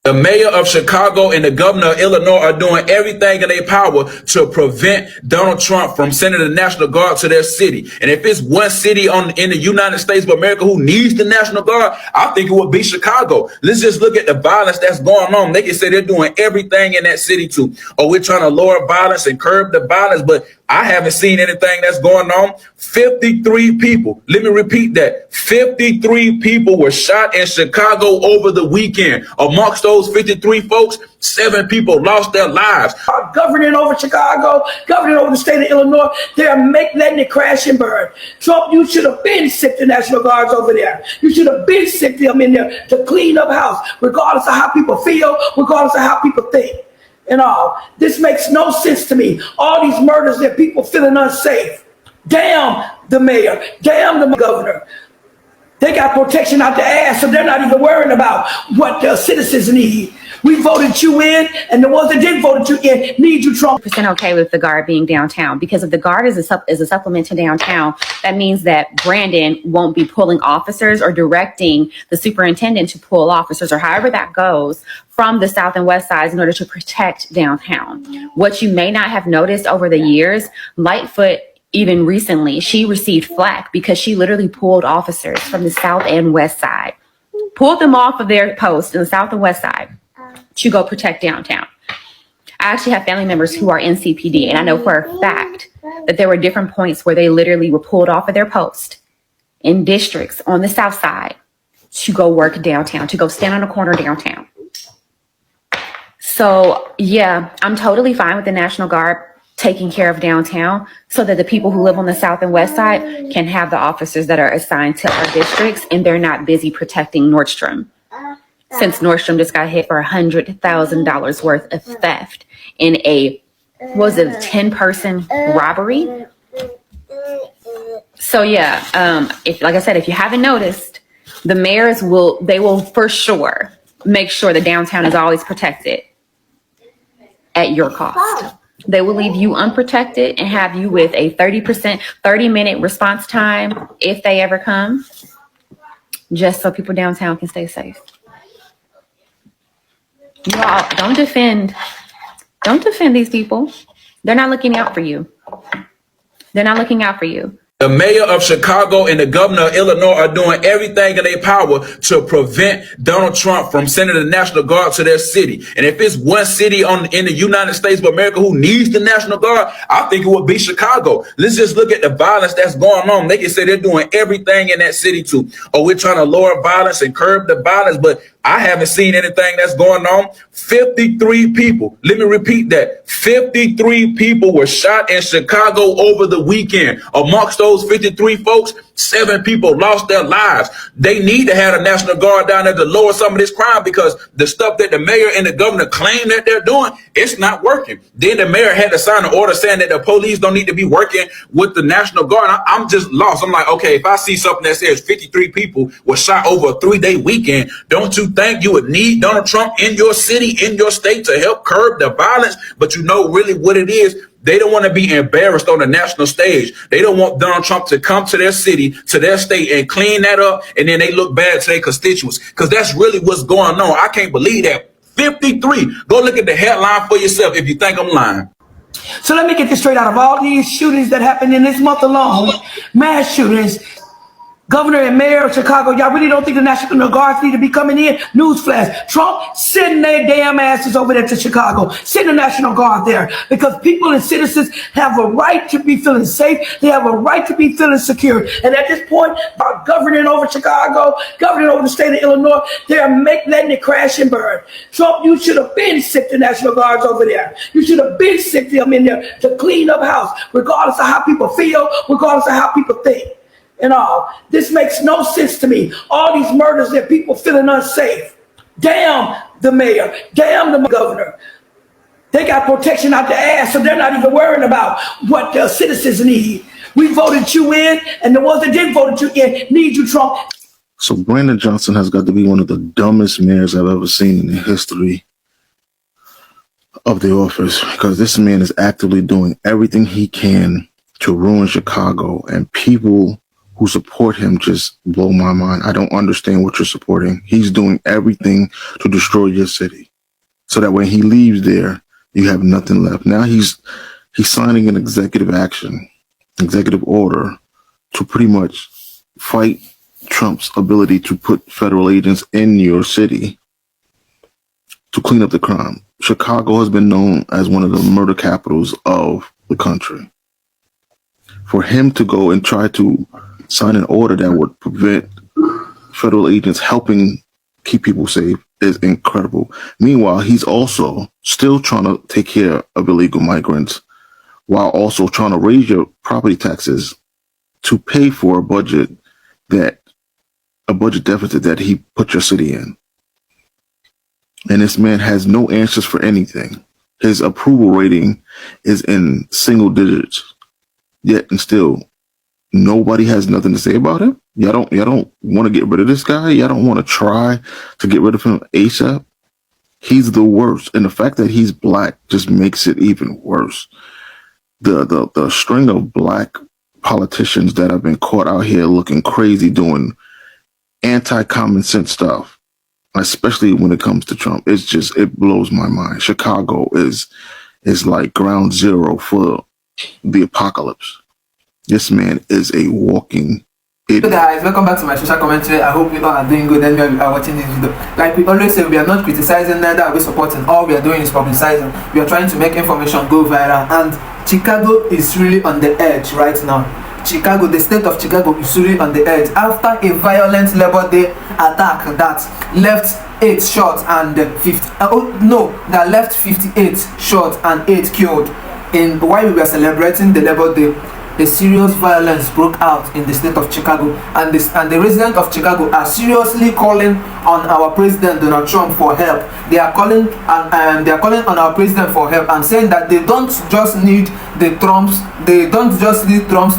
The mayor of Chicago and the governor of Illinois are doing everything in their power to prevent Donald Trump from sending the National Guard to their city. And if it's one city in the United States of America who needs the National Guard, I think it would be Chicago. Let's just look at the violence that's going on. They can say they're doing everything in that city to, oh, we're trying to lower violence and curb the violence, but I haven't seen anything that's going on. 53 people, let me repeat that, 53 people were shot in Chicago over the weekend. Amongst those 53 folks, 7 people lost their lives. Governing over Chicago, governing over the state of Illinois, they're letting it crash and burn. Trump, you should have been sent the National Guards over there. You should have been sent them in there to clean up house, regardless of how people feel, regardless of how people think. And all this makes no sense to me. All these murders that people feeling unsafe. Damn the mayor, damn the governor. They got protection out the ass, so they're not even worrying about what the citizens need. We voted you in, and the ones that didn't vote you in need you, Trump. Percent okay with the guard being downtown, because if the guard is a supplement to downtown, that means that Brandon won't be pulling officers or directing the superintendent to pull officers, or however that goes, from the south and west sides in order to protect downtown. What you may not have noticed over the years, Lightfoot, even recently, she received flack because she literally pulled officers from the south and west side, pulled them off of their post in the south and west side to go protect downtown. I actually have family members who are in CPD, and I know for a fact that there were different points where they literally were pulled off of their post in districts on the south side to go work downtown, to go stand on a corner downtown. So yeah, I'm totally fine with the National Guard taking care of downtown so that the people who live on the south and west side can have the officers that are assigned to our districts, and they're not busy protecting Nordstrom. Since Nordstrom just got hit for $100,000 worth of theft in a, what was it, 10-person robbery? So yeah, if, like I said, if you haven't noticed, the mayors will for sure make sure the downtown is always protected at your cost. They will leave you unprotected and have you with a 30-minute response time if they ever come, just so people downtown can stay safe. You all don't defend these people. They're not looking out for you. They're not looking out for you. The mayor of Chicago and the governor of Illinois are doing everything in their power to prevent Donald Trump from sending the National Guard to their city. And if it's one city in the United States of America who needs the National Guard, I think it would be Chicago. Let's just look at the violence that's going on. They can say they're doing everything in that city to, oh, we're trying to lower violence and curb the violence, but I haven't seen anything that's going on. 53 people, let me repeat that, 53 people were shot in Chicago over the weekend. Amongst those 53 folks, 7 people lost their lives. They need to have a National Guard down there to lower some of this crime, because the stuff that the mayor and the governor claim that they're doing, it's not working. Then the mayor had to sign an order saying that the police don't need to be working with the National Guard. I'm just lost. I'm like, okay, if I see something that says 53 people were shot over a 3-day weekend, don't you think you would need Donald Trump in your city, in your state, to help curb the violence? But you know really what it is? They don't want to be embarrassed on the national stage. They don't want Donald Trump to come to their city, to their state, and clean that up, and then they look bad to their constituents, because that's really what's going on. I can't believe that. 53. Go look at the headline for yourself if you think I'm lying. So let me get this straight. Out of all these shootings that happened in this month alone, mass shootings, governor and mayor of Chicago, y'all really don't think the National Guards need to be coming in? Newsflash. Trump, send their damn asses over there to Chicago. Send the National Guard there, because people and citizens have a right to be feeling safe. They have a right to be feeling secure. And at this point, by governing over Chicago, governing over the state of Illinois, they're letting it crash and burn. Trump, you should have been sent the National Guards over there. You should have been sent them in there to clean up house, regardless of how people feel, regardless of how people think. And all this makes no sense to me. All these murders that people feeling unsafe. Damn the mayor, damn the governor. They got protection out the ass, so they're not even worrying about what the citizens need. We voted you in, and the ones that didn't vote you in need you, Trump. So Brandon Johnson has got to be one of the dumbest mayors I've ever seen in the history of the office, because this man is actively doing everything he can to ruin Chicago, and people who support him just blow my mind. I don't understand what you're supporting. He's doing everything to destroy your city, so that when he leaves there, you have nothing left. Now he's signing an executive order to pretty much fight Trump's ability to put federal agents in your city to clean up the crime. Chicago has been known as one of the murder capitals of the country. For him to go and try to sign an order that would prevent federal agents helping keep people safe is incredible. Meanwhile, he's also still trying to take care of illegal migrants while also trying to raise your property taxes to pay for a budget deficit that he put your city in. And this man has no answers for anything. His approval rating is in single digits, yet and still nobody has nothing to say about him. Y'all don't want to get rid of this guy. Y'all don't want to try to get rid of him ASAP. He's the worst. And the fact that he's black just makes it even worse. The string of black politicians that have been caught out here looking crazy doing anti-common sense stuff, especially when it comes to Trump, it blows my mind. Chicago is like ground zero for the apocalypse. This man is a walking idiot. Hello guys, welcome back to my social commentary. I hope you all are doing good and you are watching this video. Like we always say, we are not criticizing, neither are we supporting. All we are doing is publicizing. We are trying to make information go viral, and Chicago is really on the edge right now. Chicago, the state of Chicago is really on the edge after a violent Labor Day attack that left 8 shot and 58 shot and 8 killed. In while we were celebrating the Labor Day, a serious violence broke out in the state of Chicago, and the residents of Chicago are seriously calling on our president Donald Trump for help. They are calling on our president for help and saying that they don't just need Trump's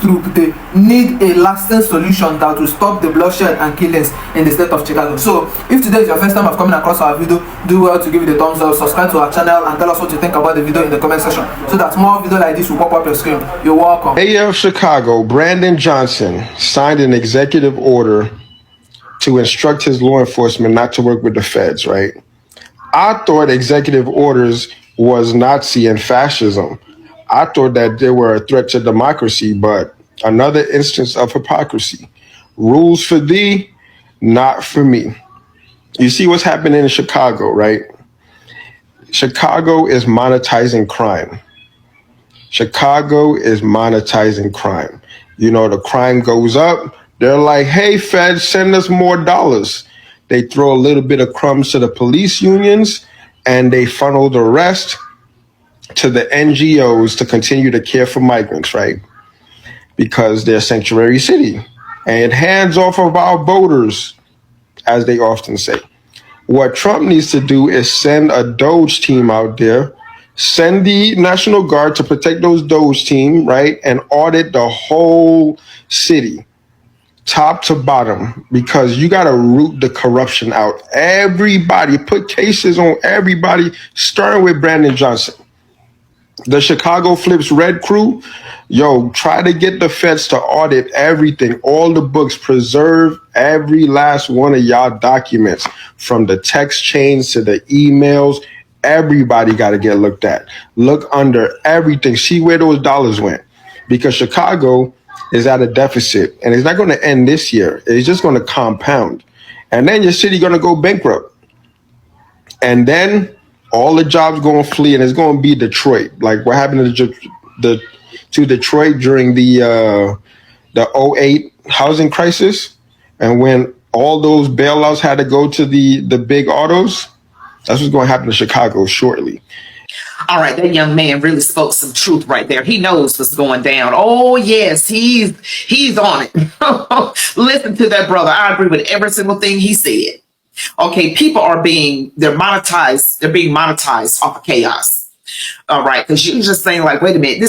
troop, they need a lasting solution that will stop the bloodshed and killings in the state of Chicago. So if today is your first time of coming across our video, do well to give it a thumbs up, subscribe to our channel, and tell us what you think about the video in the comment section so that more videos like this will pop up your screen. You're welcome. Mayor of Chicago, Brandon Johnson, signed an executive order to instruct his law enforcement not to work with the feds, right? I thought executive orders was Nazi and fascism. I thought that they were a threat to democracy, but another instance of hypocrisy. Rules for thee, not for me. You see what's happening in Chicago, right? Chicago is monetizing crime. Chicago is monetizing crime. You know, the crime goes up. They're like, hey, Fed, send us more dollars. They throw a little bit of crumbs to the police unions, and they funnel the rest to the NGOs to continue to care for migrants, right? Because they're sanctuary city. And hands off of our voters, as they often say. What Trump needs to do is send a Doge team out there, send the National Guard to protect those Doge team, right? And audit the whole city, top to bottom, because you got to root the corruption out. Everybody, put cases on everybody, starting with Brandon Johnson. The Chicago Flips Red Crew, try to get the feds to audit everything, all the books, preserve every last one of y'all documents, from the text chains to the emails. Everybody got to get looked at. Look under everything. See where those dollars went. Because Chicago is at a deficit, and it's not going to end this year. It's just going to compound. And then your city going to go bankrupt. And then all the jobs going to flee, and it's going to be Detroit. Like what happened to Detroit during the 08 housing crisis. And when all those bailouts had to go to the big autos, that's what's going to happen to Chicago shortly. All right, that young man really spoke some truth right there. He knows what's going down. Oh, yes, he's on it. Listen to that brother. I agree with every single thing he said. Okay, people are they're monetized. They're being monetized off of chaos. All right, because you're just saying like, wait a minute,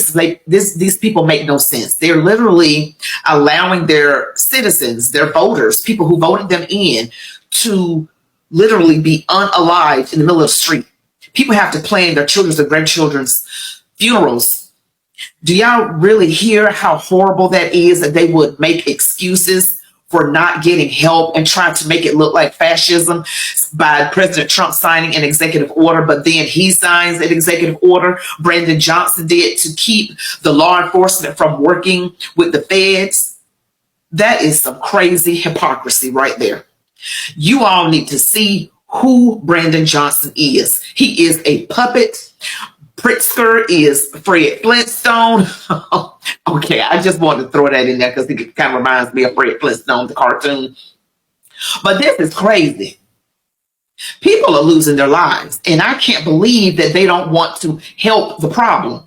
these people make no sense. They're literally allowing their citizens, their voters, people who voted them in, to literally be unalived in the middle of the street. People have to plan their children's and grandchildren's funerals Do y'all really hear how horrible that is, that they would make excuses for not getting help and trying to make it look like fascism by President Trump signing an executive order, but then he signs an executive order, Brandon Johnson did, to keep the law enforcement from working with the feds? That is some crazy hypocrisy right there. You all need to see who Brandon Johnson is. He is a puppet. Pritzker is Fred Flintstone. Okay, I just wanted to throw that in there because it kind of reminds me of Fred Flintstone, the cartoon. But this is crazy. People are losing their lives, and I can't believe that they don't want to help the problem.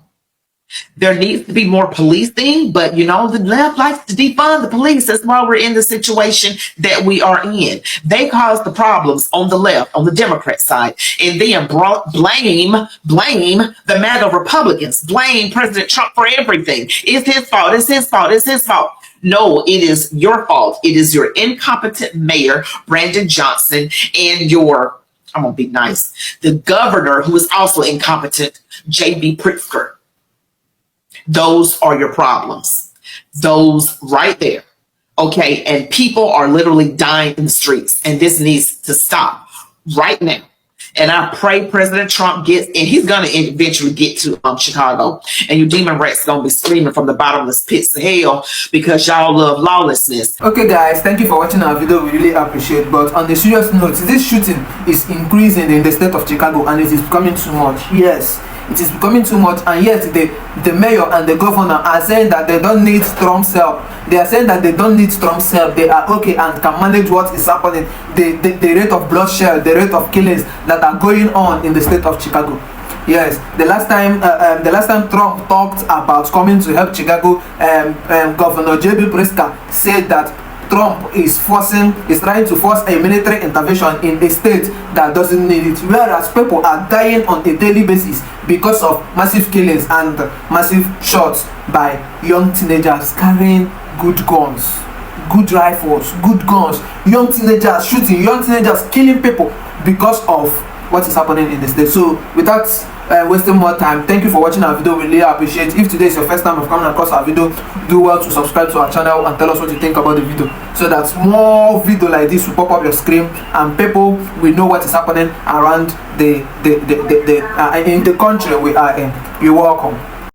There needs to be more policing, but you know, the left likes to defund the police. That's why we're in the situation that we are in. They caused the problems on the left, on the Democrat side, and then blame the MAGA Republicans, blame President Trump for everything. It's his fault. It's his fault. It's his fault. No, it is your fault. It is your incompetent mayor, Brandon Johnson, and your, I'm gonna be nice, the governor, who is also incompetent, J.B. Pritzker. Those are your problems. Those right there. Okay. And people are literally dying in the streets, and this needs to stop right now. And I pray President Trump gets, and he's going to eventually get to Chicago, and you demon rats going to be screaming from the bottomless pits of hell because y'all love lawlessness. Okay guys, thank you for watching our video. We really appreciate. But on the serious note, this shooting is increasing in the state of Chicago, and it is becoming too much. Yes, it is becoming too much, and yet the mayor and the governor are saying that they don't need Trump's help. They are saying that they don't need Trump's help. They are okay and can manage what is happening. The rate of bloodshed, the rate of killings that are going on in the state of Chicago. Yes, the last time Trump talked about coming to help Chicago, Governor J.B. Pritzker said that Trump is trying to force a military intervention in a state that doesn't need it, whereas people are dying on a daily basis because of massive killings and massive shots by young teenagers carrying good guns, good rifles, good guns, young teenagers shooting, young teenagers killing people because of what is happening in the state. So without wasting more time, thank you for watching our video. We really appreciate it. If today is your first time of coming across our video, do well to subscribe to our channel and tell us what you think about the video, so that more video like this will pop up your screen and people will know what is happening around in the country we are in. You're welcome.